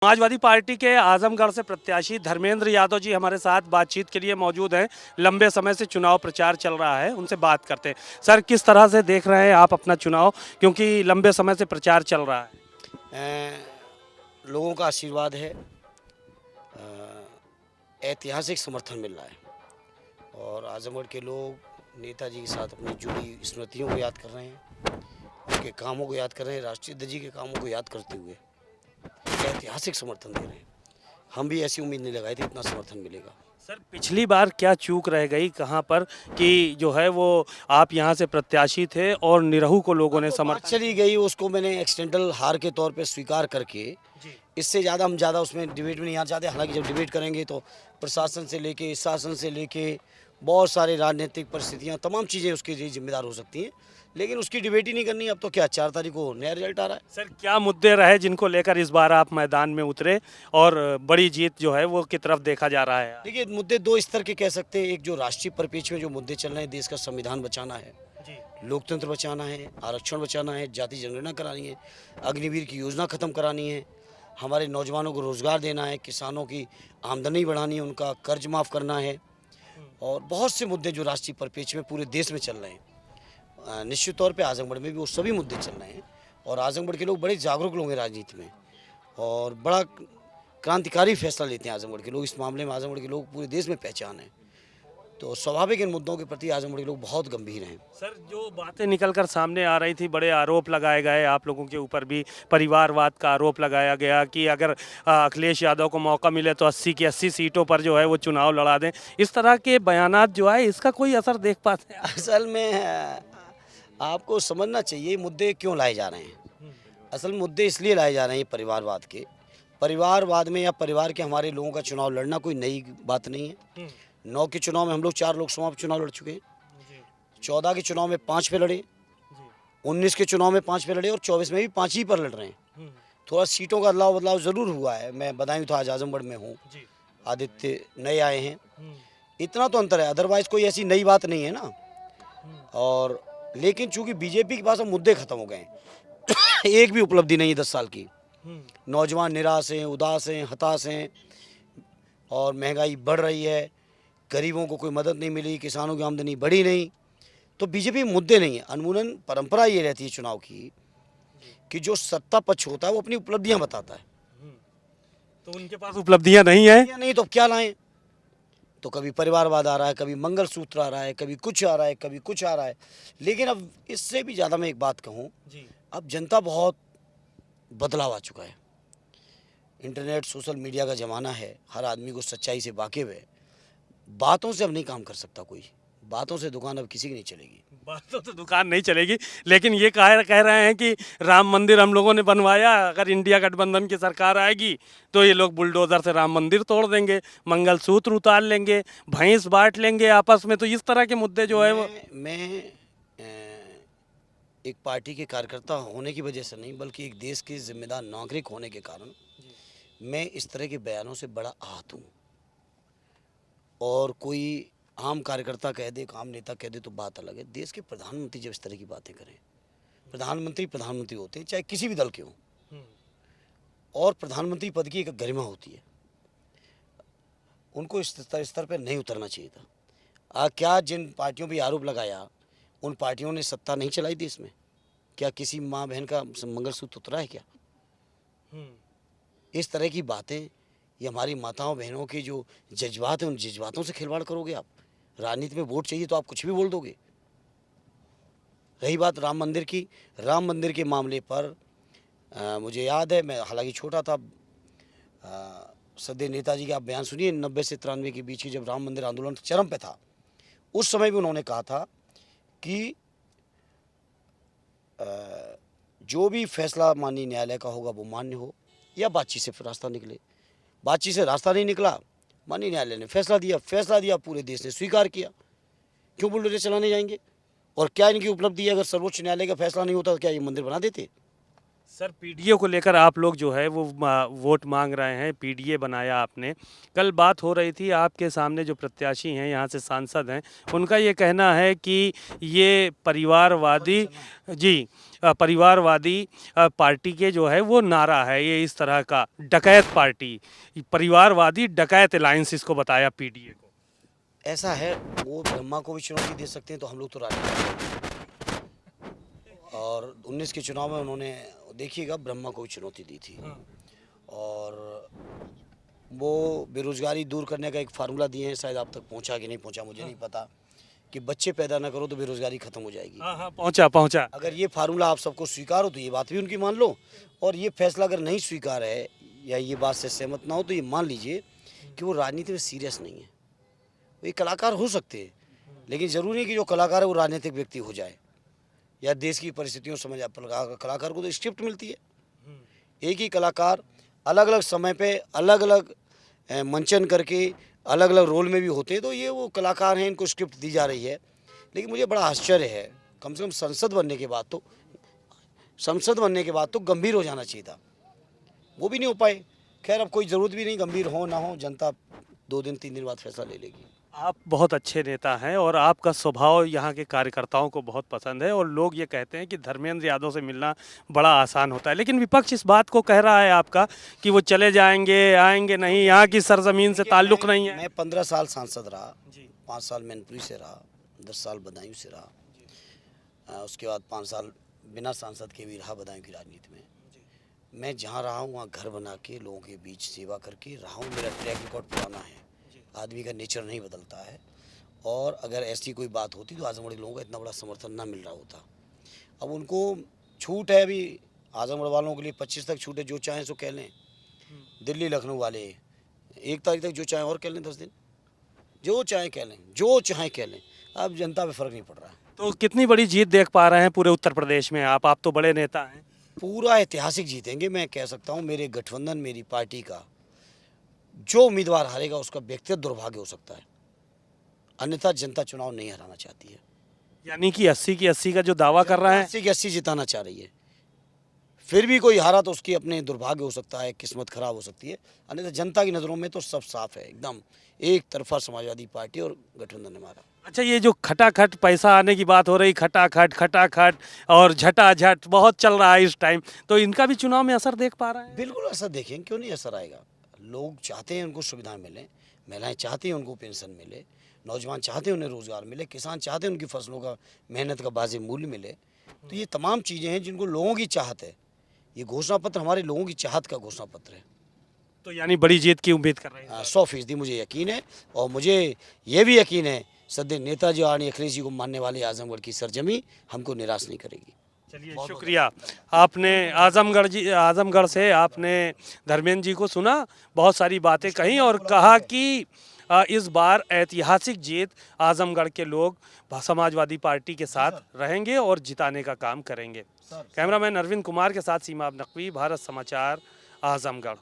Samajwadi party के आजमगढ़ से प्रत्याशी धर्मेंद्र यादव जी हमारे साथ बातचीत के लिए मौजूद हैं। लंबे समय से चुनाव प्रचार चल रहा है, उनसे बात करते हैं। सर, किस तरह से देख रहे हैं आप अपना चुनाव, क्योंकि लंबे समय से प्रचार चल रहा है? लोगों का आशीर्वाद है, ऐतिहासिक समर्थन मिल रहा है और आजमगढ़ के लोग नेताजी के साथ अपनी जुड़ी स्मृतियों को याद कर रहे हैं, उनके कामों को याद कर रहे हैं, राष्ट्रीय ध्वज के कामों को याद करते हुए ऐतिहासिक समर्थन दे रहे हैं। हम भी ऐसी उम्मीद नहीं लगाई थी इतना समर्थन मिलेगा। सर, पिछली बार क्या चूक रह गई कहाँ पर कि जो है वो आप यहाँ से प्रत्याशी थे और निरहू को लोगों ने समर्थन चली गई, उसको मैंने एक्सीडेंटल हार के तौर पे स्वीकार करके इससे ज़्यादा हम उसमें डिबेट में नहीं आना चाहते। हालांकि जब डिबेट करेंगे तो प्रशासन से लेके शासन से लेके बहुत सारे राजनीतिक परिस्थितियाँ तमाम चीज़ें उसके लिए जिम्मेदार हो सकती हैं, लेकिन उसकी डिबेट ही नहीं करनी। अब तो क्या 4 तारीख को नया रिजल्ट आ रहा है। सर, क्या मुद्दे रहे जिनको लेकर इस बार आप मैदान में उतरे और बड़ी जीत जो है वो की तरफ देखा जा रहा है? देखिए, मुद्दे दो स्तर के कह सकते हैं। एक जो राष्ट्रीय परिप्रेक्ष्य में जो मुद्दे चल रहे हैं, देश का संविधान बचाना है, लोकतंत्र बचाना है, आरक्षण बचाना है, जाति जनगणना करानी है, अग्निवीर की योजना खत्म करानी है, हमारे नौजवानों को रोजगार देना है, किसानों की आमदनी बढ़ानी है, उनका कर्ज माफ़ करना है और बहुत से मुद्दे जो राष्ट्रीय परिप्रेक्ष्य में पूरे देश में चल रहे हैं। निश्चित तौर पे आजमगढ़ में भी वो सभी मुद्दे चल रहे हैं और आजमगढ़ के लोग बड़े जागरूक लोग हैं राजनीति में और बड़ा क्रांतिकारी फैसला लेते हैं आजमगढ़ के लोग। इस मामले में आजमगढ़ के लोग पूरे देश में पहचान है, तो स्वाभाविक इन मुद्दों के प्रति आजमगढ़ के लोग बहुत गंभीर हैं। सर, जो बातें निकलकर सामने आ रही थी, बड़े आरोप लगाए गए, आप लोगों के ऊपर भी परिवारवाद का आरोप लगाया गया कि अगर अखिलेश यादव को मौका मिले तो 80 की 80 सीटों पर जो है वो चुनाव लड़ा दें। इस तरह के बयानात जो है, इसका कोई असर देख पाते हैं? असल में आपको समझना चाहिए मुद्दे क्यों लाए जा रहे हैं। असल मुद्दे इसलिए लाए जा रहे हैं परिवारवाद के। परिवारवाद में या परिवार के हमारे लोगों का चुनाव लड़ना कोई नई बात नहीं है। 9 के चुनाव में हम लोग 4 लोकसभा चुनाव लड़ चुके हैं, 14 के चुनाव में 5 पे लड़े, 19 के चुनाव में 5 पे लड़े और 24 में भी 5 ही पर लड़ रहे हैं। थोड़ा सीटों का अदलाव बदलाव ज़रूर हुआ है। मैं बदायूं था, आज आजमगढ़ में हूँ, आदित्य नए आए हैं, इतना तो अंतर है, अदरवाइज कोई ऐसी नई बात नहीं है ना। और लेकिन चूंकि बीजेपी के पास अब मुद्दे खत्म हो गए एक भी उपलब्धि नहीं है 10 साल की। नौजवान निराश हैं, उदास हैं, हताश हैं और महंगाई बढ़ रही है, गरीबों को कोई मदद नहीं मिली, किसानों की आमदनी बढ़ी नहीं, तो बीजेपी मुद्दे नहीं है। अनमूलन परंपरा ये रहती है चुनाव की कि जो सत्ता पक्ष होता है वो अपनी उपलब्धियां बताता है। तो उनके पास उपलब्धियां नहीं है, नहीं तो क्या लाएं? तो कभी परिवारवाद आ रहा है, कभी मंगलसूत्र आ रहा है, कभी कुछ आ रहा है, कभी कुछ आ रहा है। लेकिन अब इससे भी ज़्यादा मैं एक बात कहूँ, अब जनता बहुत बदलाव आ चुका है। इंटरनेट सोशल मीडिया का ज़माना है, हर आदमी को सच्चाई से वाकिफ है। बातों से अब नहीं काम कर सकता कोई, बातों से दुकान अब किसी की नहीं चलेगी। बातों तो दुकान नहीं चलेगी, लेकिन ये कह रहे हैं कि राम मंदिर हम लोगों ने बनवाया, अगर इंडिया गठबंधन की सरकार आएगी तो ये लोग बुलडोजर से राम मंदिर तोड़ देंगे, मंगलसूत्र उतार लेंगे, भैंस बांट लेंगे आपस में। तो इस तरह के मुद्दे जो है वो मैं एक पार्टी के कार्यकर्ता होने की वजह से नहीं, बल्कि एक देश के जिम्मेदार नागरिक होने के कारण मैं इस तरह के बयानों से बड़ा आहत हूँ। और कोई आम कार्यकर्ता कह दे, आम नेता कह दे तो बात अलग है। देश के प्रधानमंत्री जब इस तरह की बातें करें, प्रधानमंत्री होते हैं चाहे किसी भी दल के हों, और प्रधानमंत्री पद की एक गरिमा होती है, उनको इस स्तर पर नहीं उतरना चाहिए था। क्या जिन पार्टियों पर आरोप लगाया, उन पार्टियों ने सत्ता नहीं चलाई देश में? क्या किसी माँ बहन का मंगलसूत्र उतरा है क्या? इस तरह की बातें, ये हमारी माताओं बहनों के जो जज्बात हैं, उन जज्बातों से खिलवाड़ करोगे आप। राजनीति में वोट चाहिए तो आप कुछ भी बोल दोगे। रही बात राम मंदिर की, राम मंदिर के मामले पर मुझे याद है, मैं हालांकि छोटा था, सदैव नेताजी के आप बयान सुनिए 90 से 93 के बीच की, जब राम मंदिर आंदोलन चरम पे था, उस समय भी उन्होंने कहा था कि जो भी फैसला माननीय न्यायालय का होगा वो मान्य हो या बातचीत से रास्ता निकले। बातचीत से रास्ता नहीं निकला, माननीय न्यायालय ने फैसला दिया, पूरे देश ने स्वीकार किया। क्यों बुलडोजर चलाने जाएंगे? और क्या इनकी उपलब्धि है? अगर सर्वोच्च न्यायालय का फैसला नहीं होता तो क्या ये मंदिर बना देते? सर, पीडीए को लेकर आप लोग जो है वो वोट मांग रहे हैं, पीडीए बनाया आपने। कल बात हो रही थी, आपके सामने जो प्रत्याशी हैं, यहाँ से सांसद हैं, उनका ये कहना है कि ये परिवारवादी, जी, परिवारवादी पार्टी के जो है वो नारा है ये इस तरह का, डकैत पार्टी, परिवारवादी डकैत अलायंस इसको बताया पीडीए को। ऐसा है, वो ब्रह्मा को भी चुनौती दे सकते हैं, तो हम लोग तो राजनीति, और 19 के चुनाव में उन्होंने देखिएगा ब्रह्मा को भी चुनौती दी थी, और वो बेरोजगारी दूर करने का एक फार्मूला दिए हैं, शायद आप तक पहुंचा कि नहीं पहुंचा मुझे नहीं पता, कि बच्चे पैदा ना करो तो बेरोजगारी खत्म हो जाएगी। हाँ हाँ, पहुंचा पहुंचा। अगर ये फार्मूला आप सबको स्वीकार हो तो ये बात भी उनकी मान लो, और ये फैसला अगर नहीं स्वीकार है या ये बात से सहमत ना हो तो ये मान लीजिए कि वो राजनीति में सीरियस नहीं है। वो एक कलाकार हो सकते हैं, लेकिन ज़रूरी नहीं कि जो कलाकार है वो राजनीतिक व्यक्ति हो जाए या देश की परिस्थितियों समझ। कलाकार को तो स्क्रिप्ट मिलती है, एक ही कलाकार अलग अलग समय पे अलग अलग मंचन करके अलग अलग रोल में भी होते हैं, तो ये वो कलाकार हैं, इनको स्क्रिप्ट दी जा रही है। लेकिन मुझे बड़ा आश्चर्य है, कम से कम संसद बनने के बाद तो गंभीर हो जाना चाहिए था, वो भी नहीं हो पाए। खैर, अब कोई ज़रूरत भी नहीं, गंभीर हो ना हो, जनता 2 दिन 3 दिन बाद फैसला ले लेगी। आप बहुत अच्छे नेता हैं और आपका स्वभाव यहाँ के कार्यकर्ताओं को बहुत पसंद है, और लोग ये कहते हैं कि धर्मेंद्र यादव से मिलना बड़ा आसान होता है, लेकिन विपक्ष इस बात को कह रहा है आपका कि वो चले जाएंगे, आएंगे नहीं, यहाँ की सरजमीन से ताल्लुक़ नहीं है। मैं 15 साल सांसद रहा, 5 साल मैनपुरी से रहा, 10 साल बदायूं से रहा, उसके बाद 5 साल बिना सांसद के भी रहा बदायूं की राजनीति में। मैं जहाँ रहा हूँ वहाँ घर बना के लोगों के बीच सेवा करके रहा हूँ। मेरा ट्रैक रिकॉर्ड पुराना है, आदमी का नेचर नहीं बदलता है, और अगर ऐसी कोई बात होती तो आजमगढ़ के लोगों का इतना बड़ा समर्थन ना मिल रहा होता। अब उनको छूट है, अभी आजमगढ़ वालों के लिए 25 तक छूट है, जो चाहें सो कह लें। दिल्ली लखनऊ वाले 1 तारीख तक जो चाहें और कह लें, 10 दिन जो चाहें कह लें, जो चाहें कह लें। अब जनता पे फ़र्क नहीं पड़ रहा है। तो कितनी बड़ी जीत देख पा रहे हैं पूरे उत्तर प्रदेश में आप तो बड़े नेता हैं। पूरा ऐतिहासिक जीतेंगे, मैं कह सकता हूँ। मेरे गठबंधन, मेरी पार्टी का जो उम्मीदवार हारेगा उसका व्यक्तिगत दुर्भाग्य हो सकता है, अन्यथा जनता चुनाव नहीं हराना चाहती है। यानी कि 80 की 80 का जो दावा कर रहा है, 80 की 80 जिताना चाह रही है। फिर भी कोई हारा तो उसकी अपने दुर्भाग्य हो सकता है, किस्मत खराब हो सकती है, अन्यथा जनता की नज़रों में तो सब साफ है, एकदम एक तरफा समाजवादी पार्टी और गठबंधन हमारा। अच्छा, ये जो खटाखट पैसा आने की बात हो रही, खटाखट और झटाझट बहुत चल रहा है इस टाइम, तो इनका भी चुनाव में असर देख पा रहे हैं? बिल्कुल असर देखें, क्यों नहीं असर आएगा। लोग चाहते हैं उनको सुविधाएं मिलें, महिलाएं चाहती हैं उनको पेंशन मिले, नौजवान चाहते हैं उन्हें रोज़गार मिले, किसान चाहते हैं उनकी फसलों का मेहनत का वाजिब मूल्य मिले। तो ये तमाम चीज़ें हैं जिनको लोगों की चाहत है। ये घोषणा पत्र हमारे लोगों की चाहत का घोषणा पत्र है। तो यानी बड़ी जीत की उम्मीद कर रहे हैं? 100% मुझे यकीन है, और मुझे ये भी यकीन है सदैव नेताजी आर्य अखिलेश जी को मानने वाले आजमगढ़ की सरजमी हमको निराश नहीं करेगी। चलिए, शुक्रिया। आपने आजमगढ़ से आपने धर्मेंद्र जी को सुना, बहुत सारी बातें कही और कहा कि इस बार ऐतिहासिक जीत आजमगढ़ के लोग समाजवादी पार्टी के साथ रहेंगे और जिताने का काम करेंगे। कैमरामैन अरविंद कुमार के साथ सीमा नकवी, भारत समाचार, आजमगढ़।